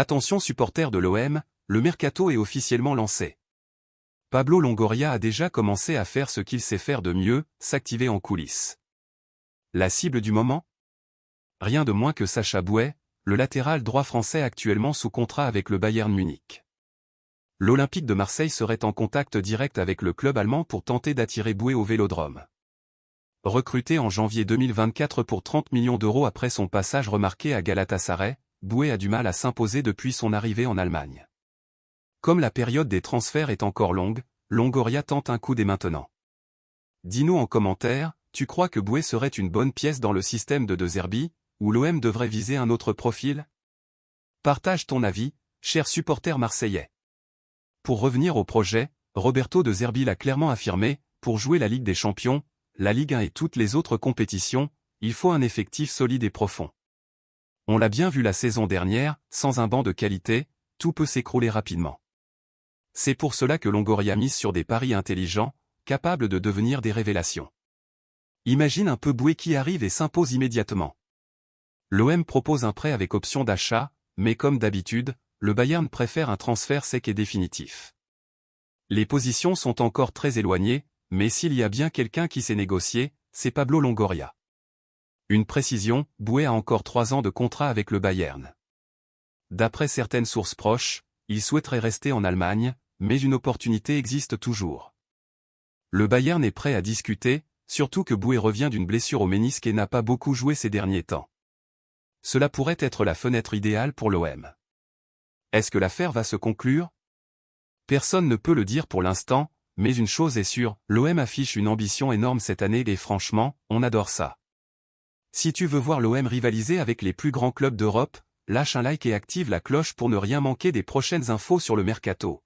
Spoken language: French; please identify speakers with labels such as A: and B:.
A: Attention supporters de l'OM, le mercato est officiellement lancé. Pablo Longoria a déjà commencé à faire ce qu'il sait faire de mieux, s'activer en coulisses. La cible du moment? Rien de moins que Sacha Bouet, le latéral droit français actuellement sous contrat avec le Bayern Munich. L'Olympique de Marseille serait en contact direct avec le club allemand pour tenter d'attirer Bouet au Vélodrome. Recruté en janvier 2024 pour 30 millions d'euros après son passage remarqué à Galatasaray, Bouet a du mal à s'imposer depuis son arrivée en Allemagne. Comme la période des transferts est encore longue, Longoria tente un coup dès maintenant. Dis-nous en commentaire, tu crois que Bouet serait une bonne pièce dans le système de De Zerbi, ou l'OM devrait viser un autre profil? Partage ton avis, cher supporter marseillais. Pour revenir au projet, Roberto De Zerbi l'a clairement affirmé, pour jouer la Ligue des Champions, la Ligue 1 et toutes les autres compétitions, il faut un effectif solide et profond. On l'a bien vu la saison dernière, sans un banc de qualité, tout peut s'écrouler rapidement. C'est pour cela que Longoria mise sur des paris intelligents, capables de devenir des révélations. Imagine un peu Bouet qui arrive et s'impose immédiatement. L'OM propose un prêt avec option d'achat, mais comme d'habitude, le Bayern préfère un transfert sec et définitif. Les positions sont encore très éloignées, mais s'il y a bien quelqu'un qui sait négocier, c'est Pablo Longoria. Une précision, Bouet a encore 3 ans de contrat avec le Bayern. D'après certaines sources proches, il souhaiterait rester en Allemagne, mais une opportunité existe toujours. Le Bayern est prêt à discuter, surtout que Bouet revient d'une blessure au ménisque et n'a pas beaucoup joué ces derniers temps. Cela pourrait être la fenêtre idéale pour l'OM. Est-ce que l'affaire va se conclure? Personne ne peut le dire pour l'instant, mais une chose est sûre, l'OM affiche une ambition énorme cette année et franchement, on adore ça. Si tu veux voir l'OM rivaliser avec les plus grands clubs d'Europe, lâche un like et active la cloche pour ne rien manquer des prochaines infos sur le mercato.